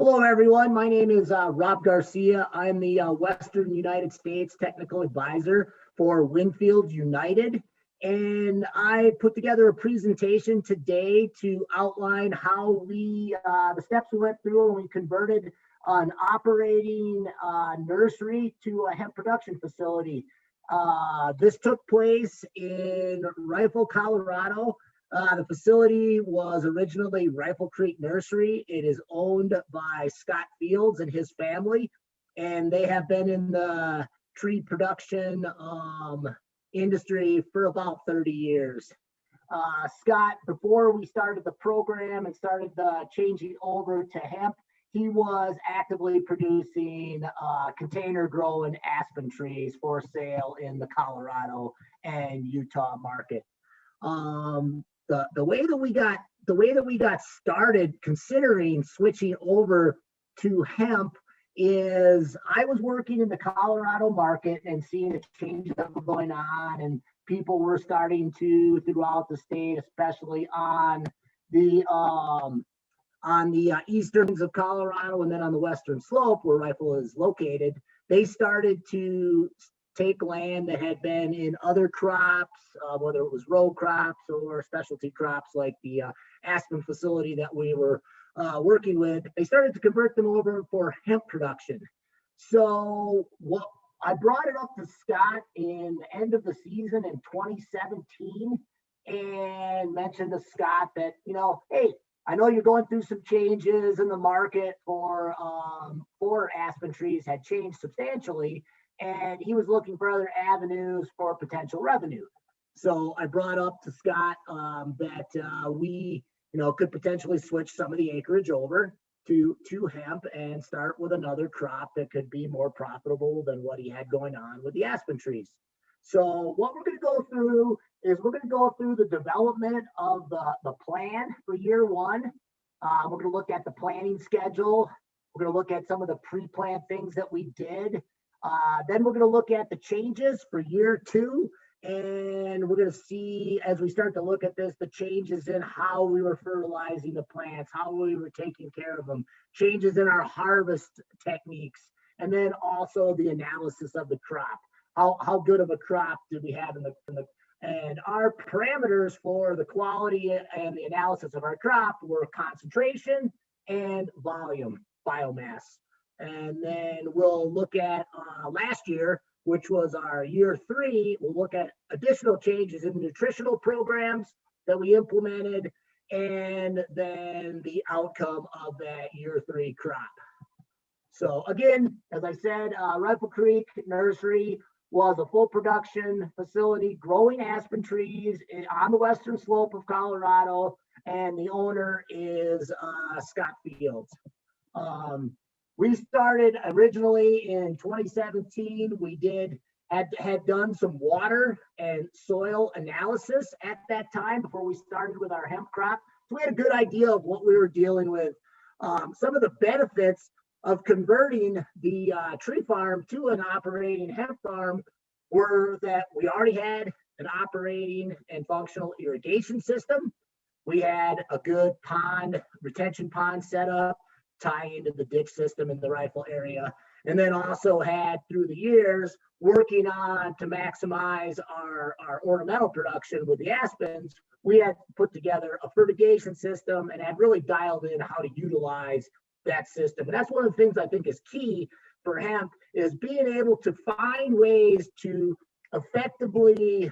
Hello, everyone. My name is Rob Garcia. I'm the Western United States Technical Advisor for Winfield United. And I put together a presentation today to outline how the steps we went through when we converted an operating nursery to a hemp production facility. This took place in Rifle, Colorado. The facility was originally Rifle Creek Nursery. It is owned by Scott Fields and his family, and they have been in the tree production industry for about 30 years. Scott, before we started the program and started changing over to hemp, he was actively producing container growing aspen trees for sale in the Colorado and Utah market. The way that we got started considering switching over to hemp is I was working in the Colorado market and seeing the changes that were going on, and people were starting to throughout the state, especially on the easterns of Colorado and then on the western slope where Rifle is located. They started to take land that had been in other crops, whether it was row crops or specialty crops like the aspen facility that we were working with. They started to convert them over for hemp production. So I brought it up to Scott in the end of the season in 2017 and mentioned to Scott that, hey, I know you're going through some changes in the market for aspen trees had changed substantially, and he was looking for other avenues for potential revenue. So I brought up to Scott that we, could potentially switch some of the acreage over to hemp and start with another crop that could be more profitable than what he had going on with the aspen trees. So what we're going to go through is we're going to go through the development of the plan for year one. We're going to look at the planning schedule. We're going to look at some of the pre-plant things that we did. Then we're going to look at the changes for year two, and we're going to see, as we start to look at this, the changes in how we were fertilizing the plants, how we were taking care of them, changes in our harvest techniques, and then also the analysis of the crop. How good of a crop did we have and our parameters for the quality and the analysis of our crop were concentration and volume, biomass. And then we'll look at last year, which was our year three. We'll look at additional changes in the nutritional programs that we implemented, and then the outcome of that year three crop. So again, as I said, Rifle Creek Nursery was a full production facility growing aspen trees on the western slope of Colorado, and the owner is Scott Fields. We started originally in 2017. We had done some water and soil analysis at that time before we started with our hemp crop. So we had a good idea of what we were dealing with. Some of the benefits of converting the tree farm to an operating hemp farm were that we already had an operating and functional irrigation system. We had a good retention pond set up, tie into the ditch system in the Rifle area, and then also had through the years working on to maximize our ornamental production with the aspens. We had put together a fertigation system and had really dialed in how to utilize that system. And that's one of the things I think is key for hemp is being able to find ways to effectively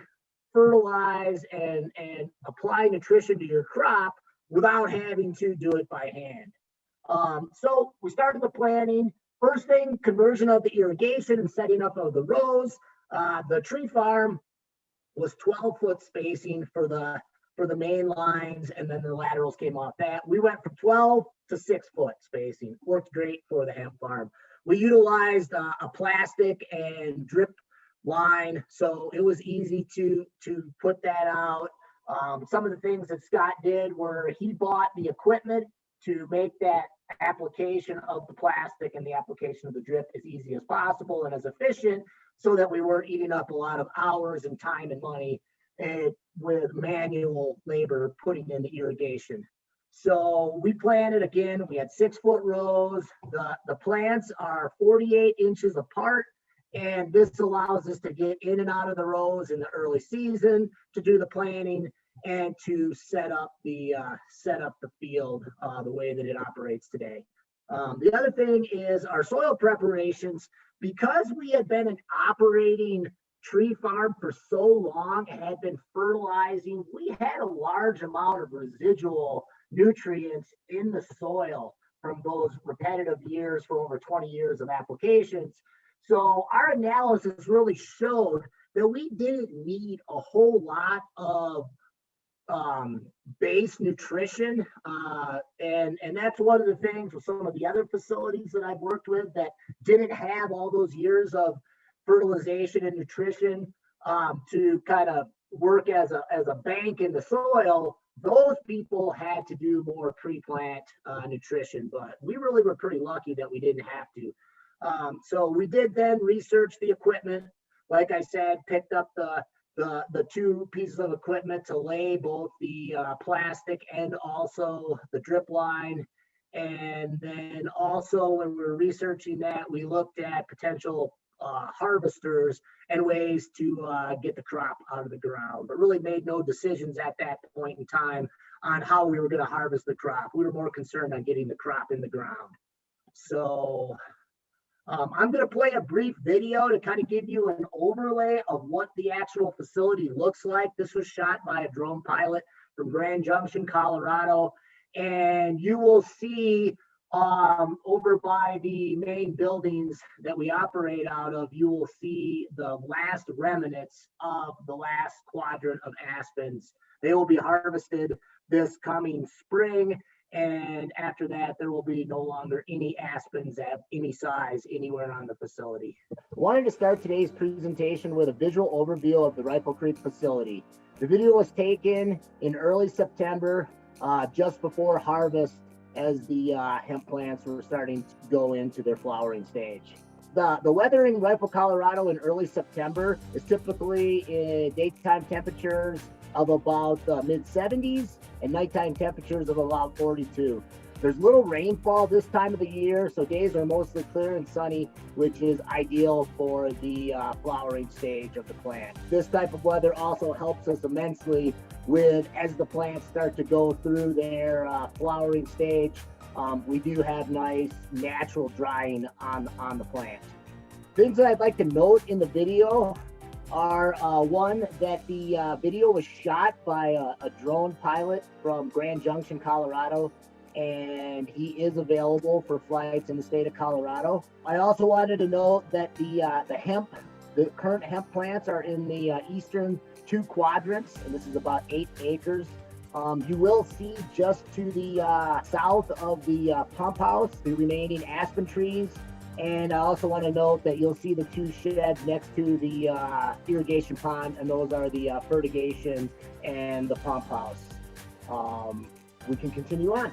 fertilize and apply nutrition to your crop without having to do it by hand. So we started the planning. First thing, conversion of the irrigation and setting up of the rows. The tree farm was 12-foot spacing for the main lines, and then the laterals came off that. We went from 12 to 6-foot spacing. Worked great for the hemp farm. We utilized a plastic and drip line, so it was easy to put that out. Some of the things that Scott did were he bought the equipment to make that application of the plastic and the application of the drip as easy as possible and as efficient, so that we weren't eating up a lot of hours and time and money with manual labor putting in the irrigation. So we planted again, we had 6-foot rows. The plants are 48 inches apart. And this allows us to get in and out of the rows in the early season to do the planting and to set up the field the way that it operates today. The other thing is our soil preparations. Because we had been an operating tree farm for so long and had been fertilizing, we had a large amount of residual nutrients in the soil from those repetitive years for over 20 years of applications. So our analysis really showed that we didn't need a whole lot of base nutrition. And that's one of the things with some of the other facilities that I've worked with that didn't have all those years of fertilization and nutrition to kind of work as a bank in the soil. Those people had to do more pre-plant nutrition, but we really were pretty lucky that we didn't have to. So we did then research the equipment. Like I said, picked up the 2 pieces of equipment to lay both the plastic and also the drip line. And then also when we were researching that, we looked at potential harvesters and ways to get the crop out of the ground, but really made no decisions at that point in time on how we were going to harvest the crop. We were more concerned on getting the crop in the ground. So I'm going to play a brief video to kind of give you an overlay of what the actual facility looks like. This was shot by a drone pilot from Grand Junction, Colorado. And you will see over by the main buildings that we operate out of, you will see the last remnants of the last quadrant of aspens. They will be harvested this coming spring. And after that, there will be no longer any aspens at any size anywhere on the facility. I wanted to start today's presentation with a visual overview of the Rifle Creek facility. The video was taken in early September, just before harvest, as the hemp plants were starting to go into their flowering stage. The weather in Rifle, Colorado in early September is typically in daytime temperatures of about mid-70s and nighttime temperatures of about 42. There's little rainfall this time of the year, so days are mostly clear and sunny, which is ideal for the flowering stage of the plant. This type of weather also helps us immensely with as the plants start to go through their flowering stage. We do have nice natural drying on the plant. Things that I'd like to note in the video are one, that the video was shot by a drone pilot from Grand Junction, Colorado, and he is available for flights in the state of Colorado. I also wanted to note that the current hemp plants are in the eastern 2 quadrants, and this is about 8 acres. You will see just to the south of the pump house, the remaining aspen trees. And I also want to note that you'll see the 2 sheds next to the irrigation pond, and those are the fertigation and the pump house. We can continue on.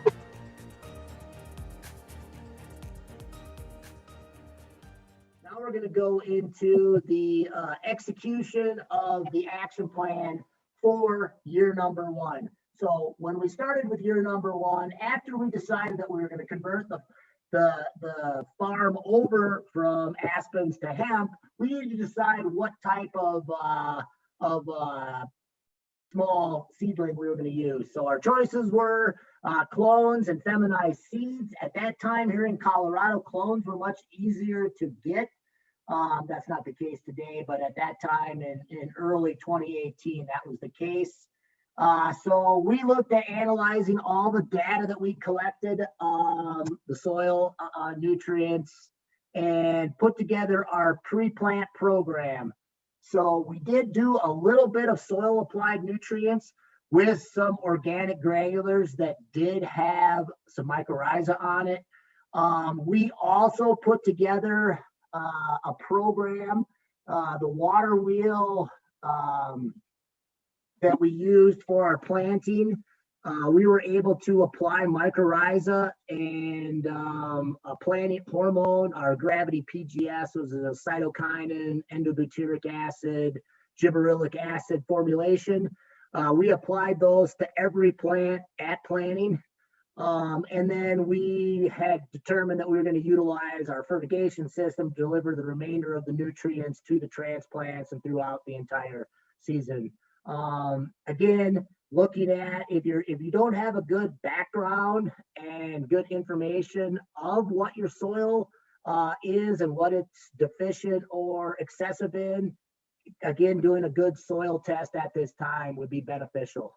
Now we're going to go into the execution of the action plan for year number 1. So when we started with year number 1, after we decided that we were going to convert the farm over from aspens to hemp, we needed to decide what type of small seedling we were going to use. So our choices were clones and feminized seeds. At that time here in Colorado, clones were much easier to get. That's not the case today, but at that time in early 2018, that was the case. So we looked at analyzing all the data that we collected, the soil nutrients, and put together our pre-plant program. So we did do a little bit of soil applied nutrients with some organic granulars that did have some mycorrhiza on it. We also put together a program, the water wheel, that we used for our planting. We were able to apply mycorrhiza and a planting hormone, our gravity PGS, was a cytokinin, endobutyric acid, gibberellic acid formulation. We applied those to every plant at planting. And then we had determined that we were going to utilize our fertigation system to deliver the remainder of the nutrients to the transplants and throughout the entire season. Again, looking at if you don't have a good background and good information of what your soil is and what it's deficient or excessive in, again, doing a good soil test at this time would be beneficial.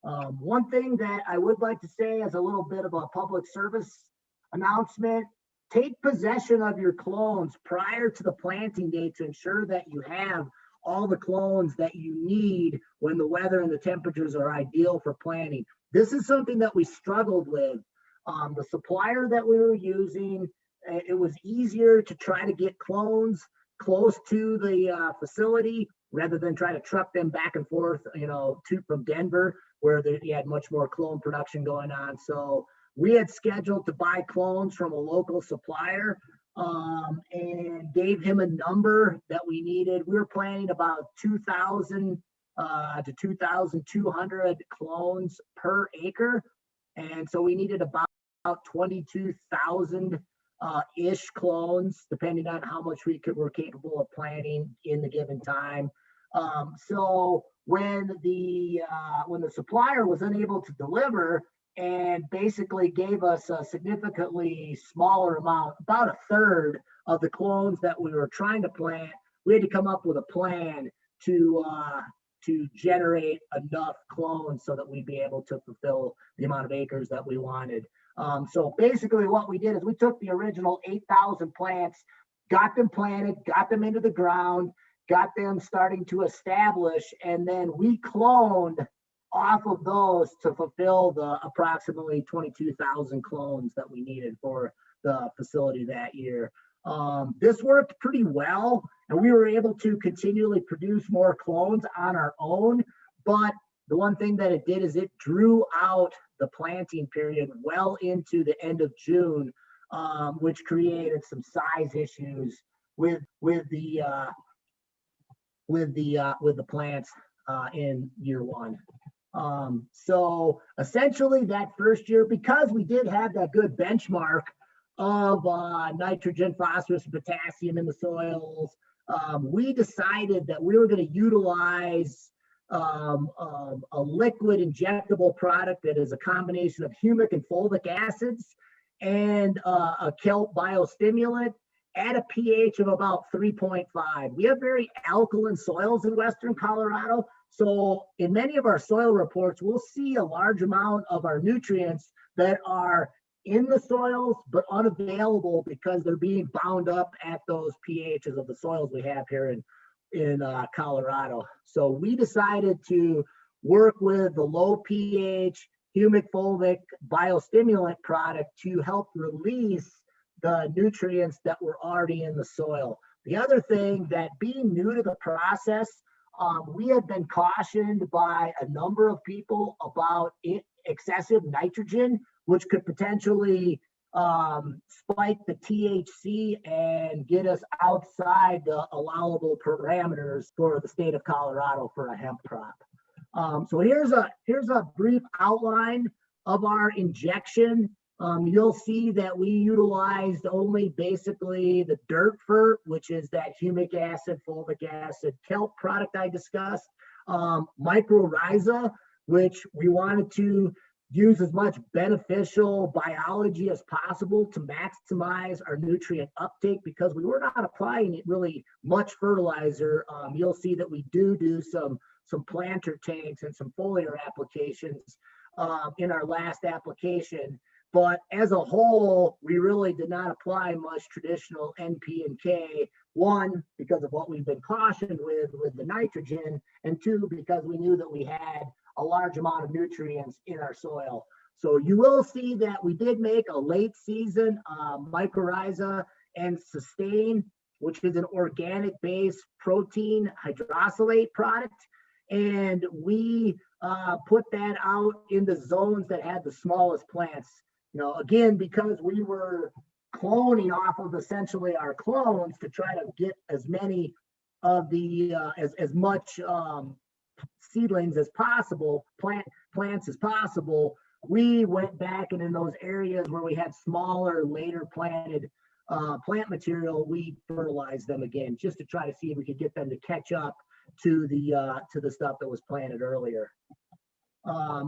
One thing that I would like to say as a little bit of a public service announcement, take possession of your clones prior to the planting date to ensure that you have all the clones that you need when the weather and the temperatures are ideal for planting. This is something that we struggled with. The supplier that we were using, it was easier to try to get clones close to the facility rather than try to truck them back and forth, from Denver, where you had much more clone production going on. So we had scheduled to buy clones from a local supplier and gave him a number that we needed. We were planning about 2,000 to 2,200 clones per acre. And so we needed about 22,000 ish clones, depending on how much were capable of planting in the given time. So when the supplier was unable to deliver and basically gave us a significantly smaller amount, about a third of the clones that we were trying to plant, we had to come up with a plan to generate enough clones so that we'd be able to fulfill the amount of acres that we wanted. So basically what we did is we took the original 8,000 plants, got them planted, got them into the ground, got them starting to establish, and then we cloned off of those to fulfill the approximately 22,000 clones that we needed for the facility that year. This worked pretty well, and we were able to continually produce more clones on our own, but the one thing that it did is it drew out the planting period well into the end of June, which created some size issues with the plants in year one. So essentially that first year, because we did have that good benchmark of nitrogen, phosphorus, and potassium in the soils, we decided that we were going to utilize a liquid injectable product that is a combination of humic and fulvic acids and a kelp biostimulant at a pH of about 3.5. We have very alkaline soils in Western Colorado. So in many of our soil reports, we'll see a large amount of our nutrients that are in the soils, but unavailable because they're being bound up at those pHs of the soils we have here in Colorado. So we decided to work with the low pH humic fulvic biostimulant product to help release the nutrients that were already in the soil. The other thing that, being new to the process, we had been cautioned by a number of people about excessive nitrogen, which could potentially spike the THC and get us outside the allowable parameters for the state of Colorado for a hemp crop. So here's a brief outline of our injection. You'll see that we utilized only basically the dirt fert, which is that humic acid, fulvic acid, kelp product I discussed, mycorrhiza, which we wanted to use as much beneficial biology as possible to maximize our nutrient uptake, because we were not applying really much fertilizer. You'll see that we do some planter tanks and some foliar applications in our last application. But as a whole, we really did not apply much traditional NP and K, one, because of what we've been cautioned with the nitrogen, and two, because we knew that we had a large amount of nutrients in our soil. So you will see that we did make a late season mycorrhiza and sustain, which is an organic based protein hydrolysate product. And we put that out in the zones that had the smallest plants. Again, because we were cloning off of essentially our clones to try to get as many of the as much seedlings as possible, plants as possible. we went back and in those areas where we had smaller, later planted plant material, we fertilized them again just to try to see if we could get them to catch up to the stuff that was planted earlier.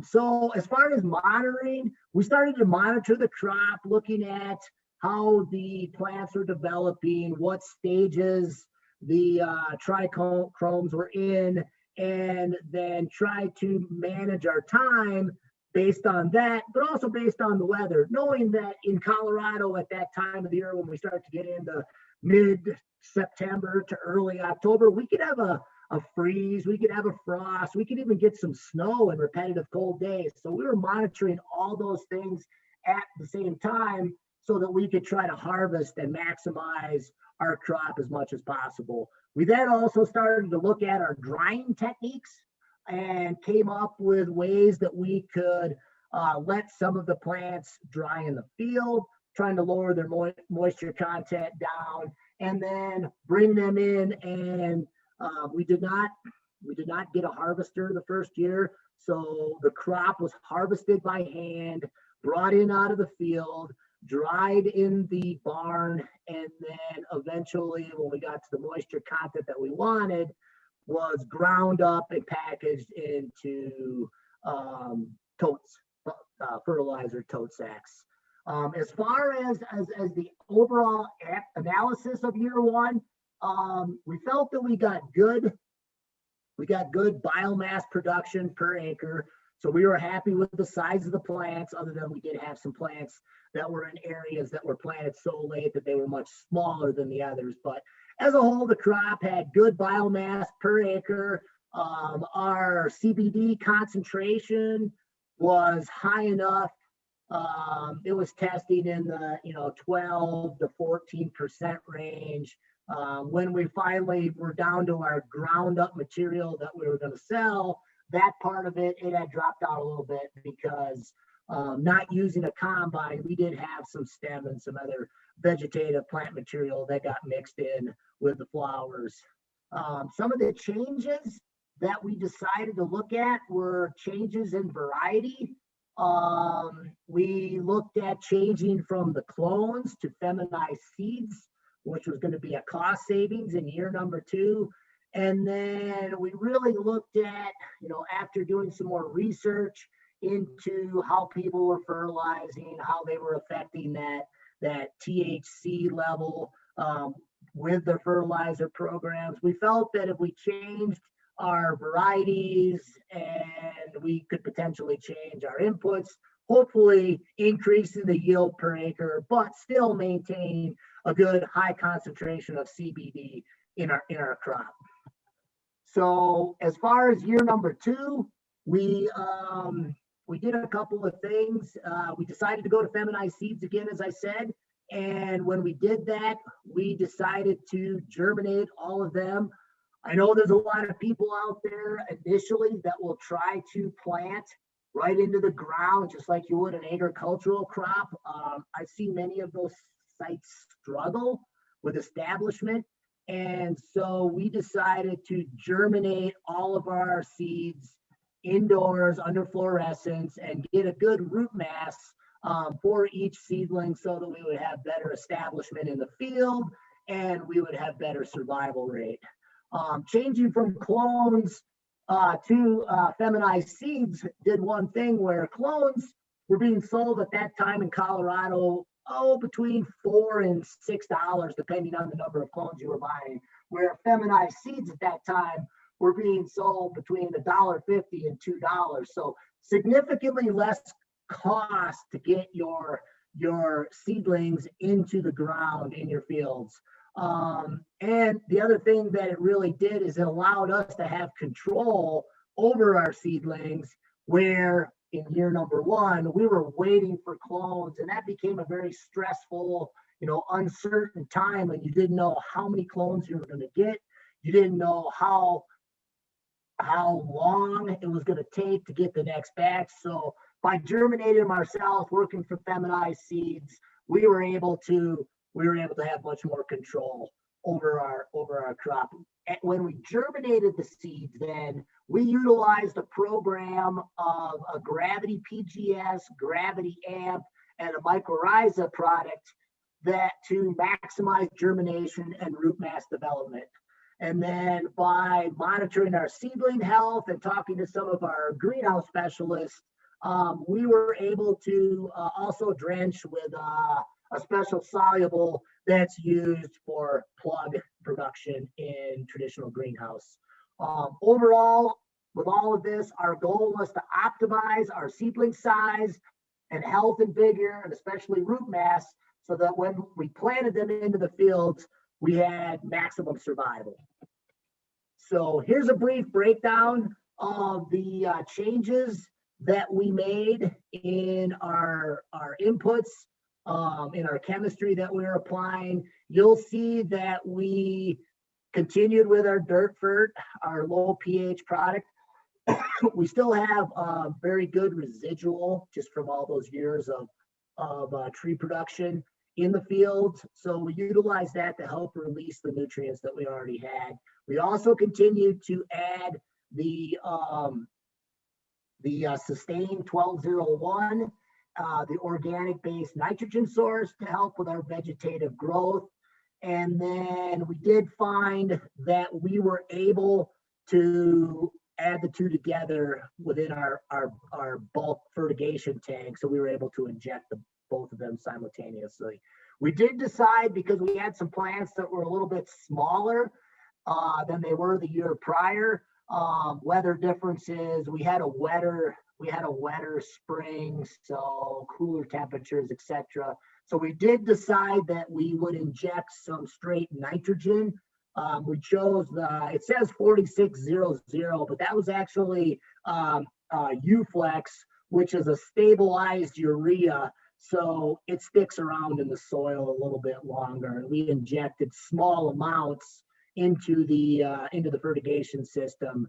So as far as monitoring, we started to monitor the crop, looking at how the plants are developing, what stages the trichomes were in, and then try to manage our time based on that, but also based on the weather, knowing that in Colorado at that time of the year, when we start to get into mid-September to early October, we could have a freeze, we could have a frost, we could even get some snow and repetitive cold days. So we were monitoring all those things at the same time so that we could try to harvest and maximize our crop as much as possible. We then also started to look at our drying techniques and came up with ways that we could let some of the plants dry in the field, trying to lower their moisture content down, and then bring them in. And we did not get a harvester the first year, so the crop was harvested by hand, brought in out of the field, dried in the barn, and then eventually, when we got to the moisture content that we wanted, was ground up and packaged into totes, fertilizer tote sacks. As far as the overall analysis of year one, we felt that we got good biomass production per acre. So we were happy with the size of the plants, other than we did have some plants that were in areas that were planted so late that they were much smaller than the others. But as a whole, the crop had good biomass per acre. Our CBD concentration was high enough. It was testing in the 12 to 14% range. When we finally were down to our ground up material that we were going to sell, that part of it had dropped out a little bit because not using a combine, we did have some stem and some other vegetative plant material that got mixed in with the flowers. Some of the changes that we decided to look at were changes in variety. We looked at changing from the clones to feminized seeds, which was going to be a cost savings in year number 2. And then we really looked at, after doing some more research into how people were fertilizing, how they were affecting that THC level with their fertilizer programs, we felt that if we changed our varieties and we could potentially change our inputs, hopefully increasing the yield per acre, but still maintaining a good high concentration of CBD in our crop. So as far as year number 2, we did a couple of things. We decided to go to feminized seeds again, as I said. And when we did that, we decided to germinate all of them. I know there's a lot of people out there initially that will try to plant right into the ground, just like you would an agricultural crop. I've seen many of those sites struggle with establishment. And so we decided to germinate all of our seeds indoors under fluorescence and get a good root mass for each seedling so that we would have better establishment in the field and we would have better survival rate. Changing from clones to feminized seeds did one thing where clones were being sold at that time in Colorado between $4 and $6, depending on the number of clones you were buying, where feminized seeds at that time were being sold between $1.50 and $2. So significantly less cost to get your seedlings into the ground in your fields. And the other thing that it really did is it allowed us to have control over our seedlings, where in year number 1, we were waiting for clones, and that became a very stressful, uncertain time when you didn't know how many clones you were going to get. You didn't know how long it was going to take to get the next batch. So by germinating them ourselves, working for feminized seeds, we were able to have much more control over our crop. And when we germinated the seeds, then we utilized a program of a gravity PGS, gravity amp, and a mycorrhiza product that to maximize germination and root mass development. And then by monitoring our seedling health and talking to some of our greenhouse specialists, we were able to also drench with a special soluble that's used for plug production in traditional greenhouse. Overall, with all of this, our goal was to optimize our seedling size and health and vigor, and especially root mass, so that when we planted them into the fields, we had maximum survival. So here's a brief breakdown of the changes that we made in our inputs, in our chemistry that we were applying. You'll see that we continued with our dirt fert, our low pH product. We still have a very good residual just from all those years of tree production in the fields. So we utilize that to help release the nutrients that we already had. We also continued to add the Sustain 1201, the organic based nitrogen source to help with our vegetative growth. And then we did find that we were able to add the two together within our bulk fertigation tank. So we were able to inject both of them simultaneously. We did decide, because we had some plants that were a little bit smaller than they were the year prior, weather differences. We had a wetter spring, so cooler temperatures, etc. So we did decide that we would inject some straight nitrogen. We chose it says 4600, but that was actually Uflex, which is a stabilized urea. So it sticks around in the soil a little bit longer. And we injected small amounts into the fertigation system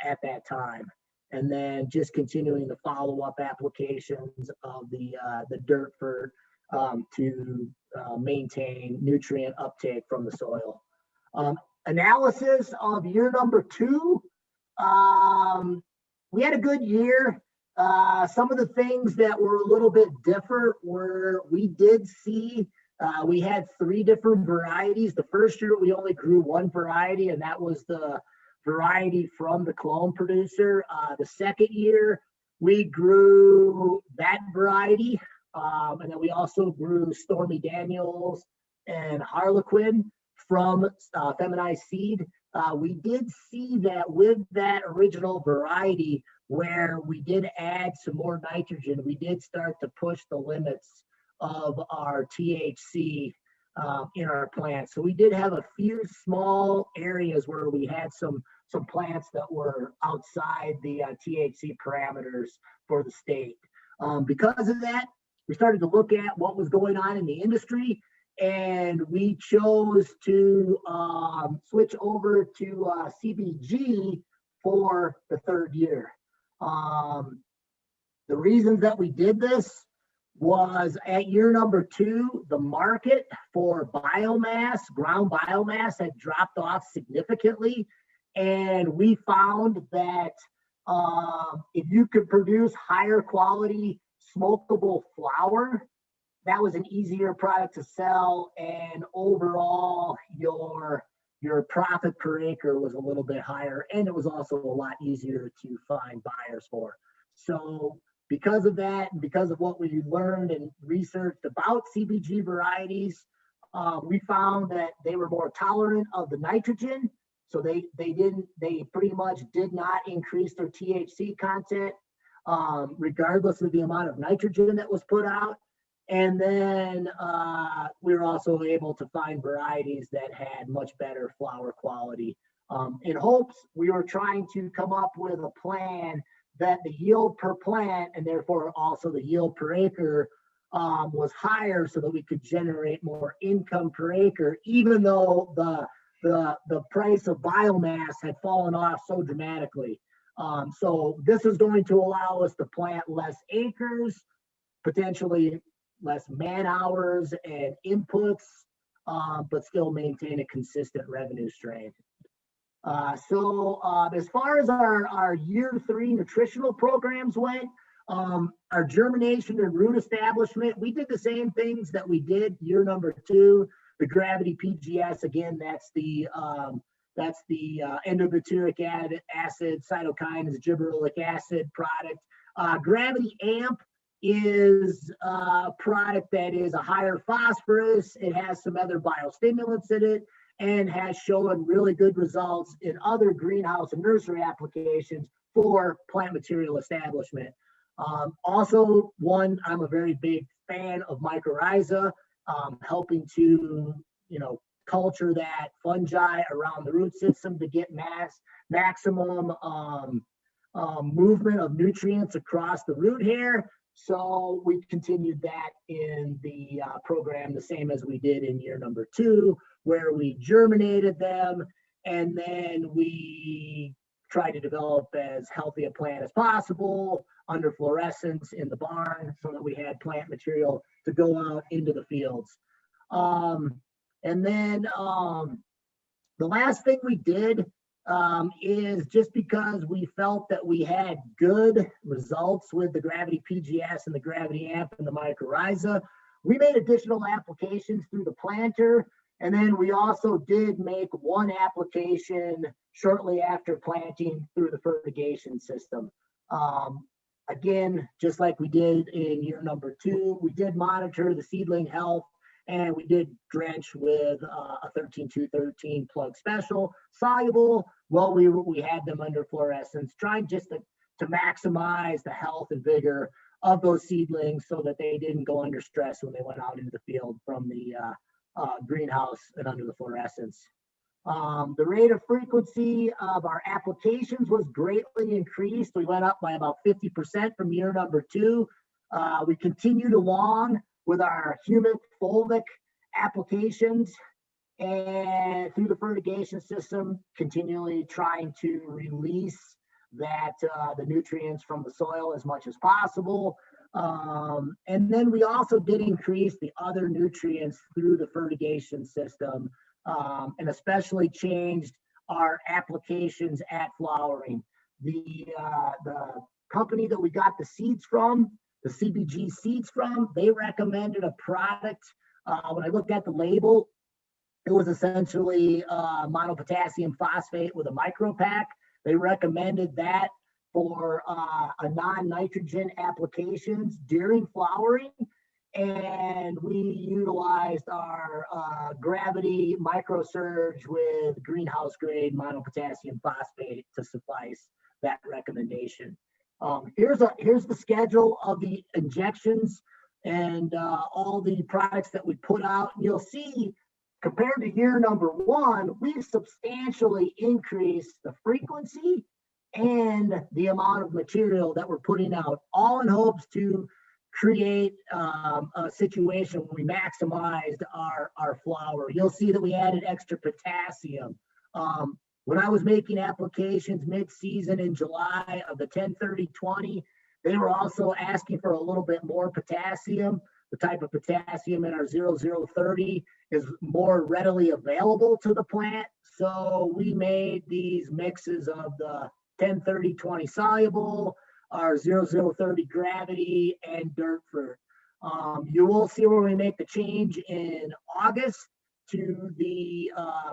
at that time. And then just continuing the follow-up applications of the dirt fert to maintain nutrient uptake from the soil. Analysis of year number 2, we had a good year. Some of the things that were a little bit different were we did see we had 3 different varieties. The first year we only grew 1 variety, and that was the variety from the clone producer. The second year we grew that variety, and then we also grew Stormy Daniels and Harlequin from feminized seed. We did see that with that original variety, where we did add some more nitrogen, we did start to push the limits of our THC in our plants. So we did have a few small areas where we had some plants that were outside the THC parameters for the state. Because of that, we started to look at what was going on in the industry, and we chose to switch over to CBG for the 3rd year. The reasons that we did this was at year number 2, the market for biomass, ground biomass, had dropped off significantly. And we found that if you could produce higher quality smokable flour, that was an easier product to sell, and overall your profit per acre was a little bit higher, and it was also a lot easier to find buyers for. So because of that, and because of what we learned and researched about CBG varieties, we found that they were more tolerant of the nitrogen. So they pretty much did not increase their THC content, regardless of the amount of nitrogen that was put out. And then we were also able to find varieties that had much better flower quality. In hopes, we were trying to come up with a plan that the yield per plant, and therefore also the yield per acre, was higher, so that we could generate more income per acre, even though the price of biomass had fallen off so dramatically. So this is going to allow us to plant less acres, potentially less man hours and inputs, but still maintain a consistent revenue stream. As far as our year 3 nutritional programs went, our germination and root establishment, we did the same things that we did year number 2. The Gravity PGS, again, that's the endobutyric acid, cytokines, gibberellic acid product. Gravity AMP is a product that is a higher phosphorus. It has some other biostimulants in it and has shown really good results in other greenhouse and nursery applications for plant material establishment. Also, I'm a very big fan of mycorrhiza, helping to, culture that fungi around the root system to get maximum movement of nutrients across the root hair. So we continued that in the program the same as we did in year number 2, where we germinated them and then we tried to develop as healthy a plant as possible under fluorescence in the barn so that we had plant material to go out into the fields. And then the last thing we did is, just because we felt that we had good results with the Gravity PGS and the Gravity AMP and the mycorrhiza, we made additional applications through the planter. And then we also did make one application shortly after planting through the fertigation system. Again, just like we did in year number 2, we did monitor the seedling health, and we did drench with a 13-2-13 plug special soluble. Well, we had them under fluorescence, trying just to maximize the health and vigor of those seedlings so that they didn't go under stress when they went out into the field from the greenhouse and under the fluorescence. The rate of frequency of our applications was greatly increased. We went up by about 50% from year number 2. We continued along with our humic fulvic applications and through the fertigation system, continually trying to release the nutrients from the soil as much as possible. And then we also did increase the other nutrients through the fertigation system, and especially changed our applications at flowering. The company that we got the seeds from, the CBG seeds from, they recommended a product. When I looked at the label, it was essentially monopotassium phosphate with a micro pack. They recommended that for a non-nitrogen applications during flowering. And we utilized our Gravity microsurge with greenhouse grade monopotassium phosphate to suffice that recommendation. Here's the schedule of the injections and all the products that we put out. You'll see, compared to year number 1, we've substantially increased the frequency and the amount of material that we're putting out, all in hopes to create a situation where we maximized our flower. You'll see that we added extra potassium. When I was making applications mid-season in July of the 10-30-20, they were also asking for a little bit more potassium. The type of potassium in our 0030 is more readily available to the plant. So we made these mixes of the 10-30-20 soluble, our 0030 gravity, and dirt fruit. You will see where we make the change in August to the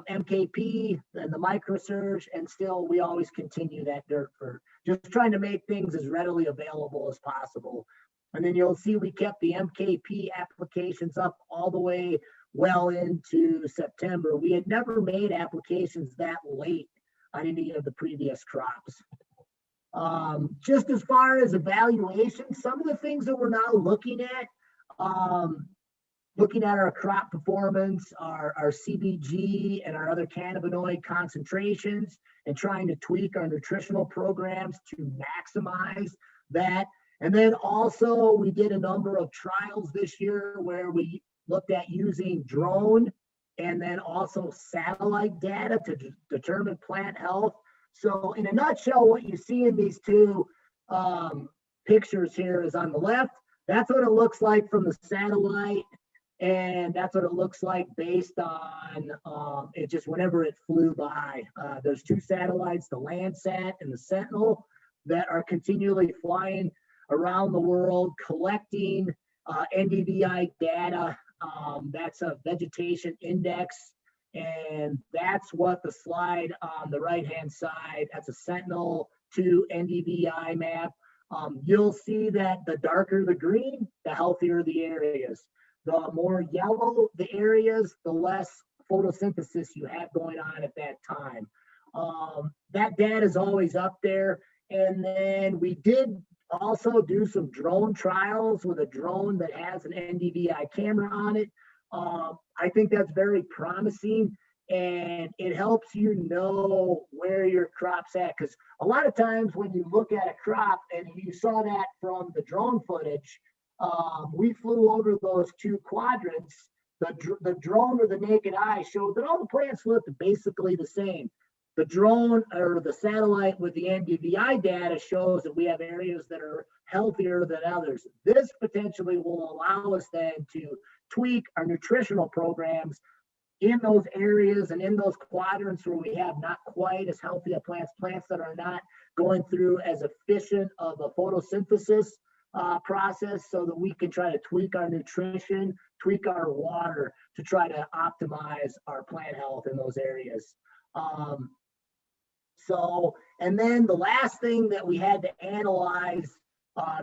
MKP and the microsurge, and still we always continue that dirt fruit, just trying to make things as readily available as possible. And then you'll see we kept the MKP applications up all the way well into September. We had never made applications that late on any of the previous crops. Just as far as evaluation, some of the things that we're now looking at our crop performance, our CBG and our other cannabinoid concentrations, and trying to tweak our nutritional programs to maximize that. And then also we did a number of trials this year where we looked at using drone and then also satellite data to determine plant health. So in a nutshell, what you see in these two pictures here is on the left, that's what it looks like from the satellite And that's what it looks like based on it just whenever it flew by. There's two satellites, the Landsat and the Sentinel, that are continually flying around the world collecting NDVI data. That's a vegetation index. And that's what the slide on the right-hand side, that's a Sentinel-2 NDVI map. You'll see that the darker the green, the healthier the areas. The more yellow the areas, the less photosynthesis you have going on at that time. That data is always up there. And then we did also do some drone trials with a drone that has an NDVI camera on it. I think that's very promising, and it helps you know where your crop's at. Because a lot of times when you look at a crop, and you saw that from the drone footage, we flew over those two quadrants. The drone or the naked eye showed that all the plants looked basically the same. The drone or the satellite with the NDVI data shows that we have areas that are healthier than others. This potentially will allow us then to tweak our nutritional programs in those areas and in those quadrants where we have not quite as healthy a plants that are not going through as efficient of a photosynthesis process, so that we can try to tweak our nutrition, tweak our water to try to optimize our plant health in those areas. And then the last thing that we had to analyze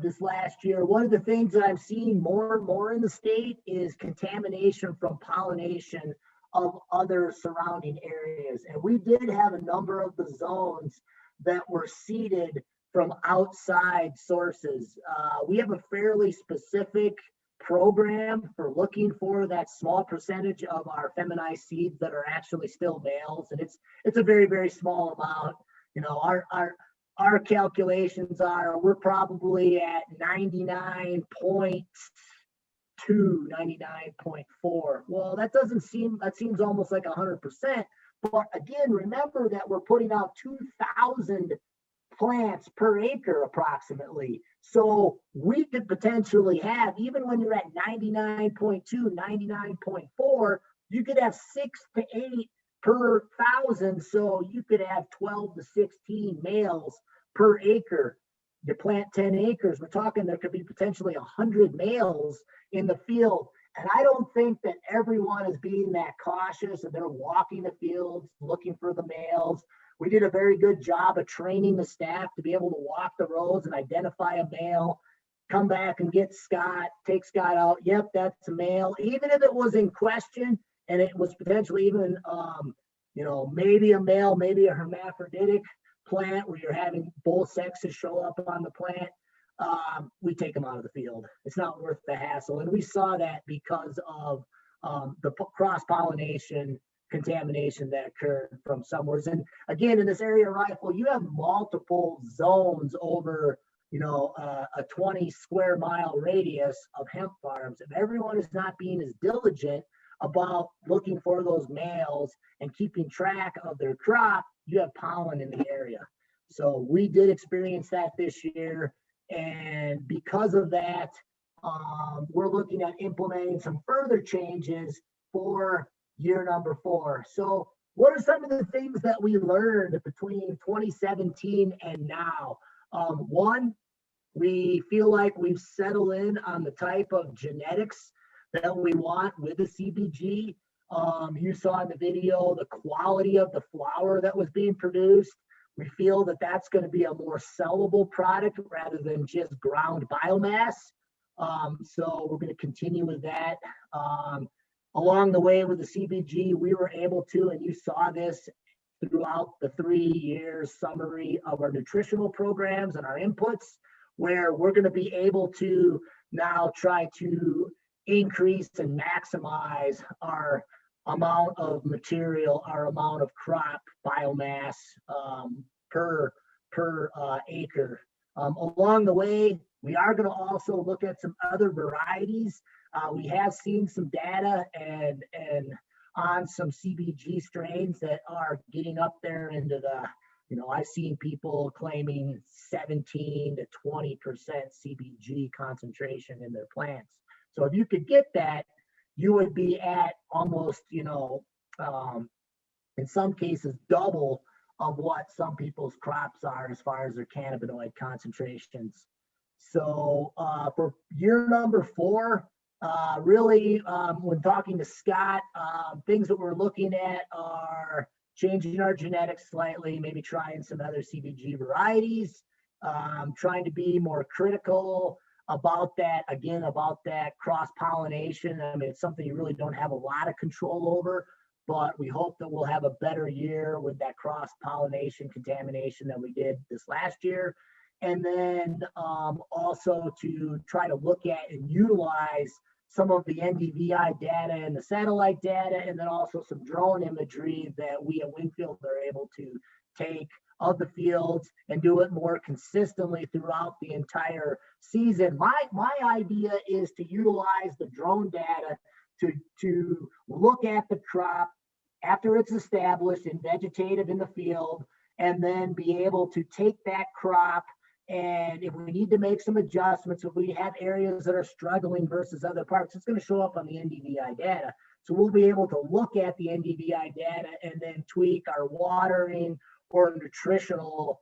this last year, one of the things that I'm seeing more and more in the state is contamination from pollination of other surrounding areas. And we did have a number of the zones that were seeded from outside sources. We have a fairly specific program for looking for that small percentage of our feminized seeds that are actually still males, and it's a very, very small amount. You know, our calculations are we're probably at 99.2, 99.4. Well, that seems almost like 100%. But again, remember that we're putting out 2,000 plants per acre approximately. So we could potentially have, even when you're at 99.2, 99.4, you could have 6 to 8 per thousand. So you could have 12 to 16 males per acre. You plant 10 acres, we're talking there could be potentially 100 males in the field. And I don't think that everyone is being that cautious and they're walking the fields looking for the males. We did a very good job of training the staff to be able to walk the roads and identify a male, come back and get Scott, take Scott out. Yep, that's a male. Even if it was in question and it was potentially even, maybe a male, maybe a hermaphroditic plant where you're having both sexes show up on the plant, we take them out of the field. It's not worth the hassle. And we saw that because of the cross-pollination contamination that occurred from somewhere. And again, in this area rifle, you have multiple zones over, a 20 square mile radius of hemp farms. If everyone is not being as diligent about looking for those males and keeping track of their crop, you have pollen in the area. So we did experience that this year. And because of that, we're looking at implementing some further changes for year number 4. So what are some of the things that we learned between 2017 and now? One, we feel like we've settled in on the type of genetics that we want with the CBG. You saw in the video the quality of the flower that was being produced. We feel that that's going to be a more sellable product rather than just ground biomass. So we're going to continue with that. Along the way with the CBG, we were able to, and you saw this throughout the 3 years summary of our nutritional programs and our inputs, where we're going to be able to now try to increase and maximize our amount of material, our amount of crop biomass per acre. Along the way, we are going to also look at some other varieties. We have seen some data and on some CBG strains that are getting up there into the, I've seen people claiming 17 to 20% CBG concentration in their plants. So if you could get that, you would be at almost, in some cases, double of what some people's crops are as far as their cannabinoid concentrations. So for year number 4, really, when talking to Scott, things that we're looking at are changing our genetics slightly, maybe trying some other CBG varieties, trying to be more critical about that, again, about that cross-pollination. I mean, it's something you really don't have a lot of control over, but we hope that we'll have a better year with that cross-pollination contamination than we did this last year. And then also to try to look at and utilize some of the NDVI data and the satellite data, and then also some drone imagery that we at Winfield are able to take of the fields and do it more consistently throughout the entire season. My idea is to utilize the drone data to look at the crop after it's established and vegetative in the field, and then be able to take that crop, and if we need to make some adjustments, if we have areas that are struggling versus other parts, it's going to show up on the NDVI data. So we'll be able to look at the NDVI data and then tweak our watering or nutritional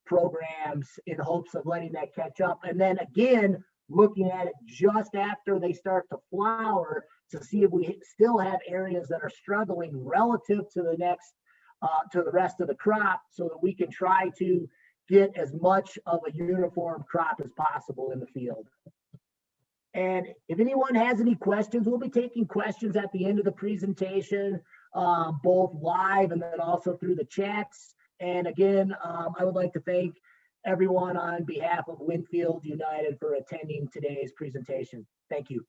programs in hopes of letting that catch up. And then again, looking at it just after they start to flower to see if we still have areas that are struggling relative to the next, to the rest of the crop, so that we can try to get as much of a uniform crop as possible in the field. And if anyone has any questions, we'll be taking questions at the end of the presentation, both live and then also through the chats. And again, I would like to thank everyone on behalf of Winfield United for attending today's presentation. Thank you.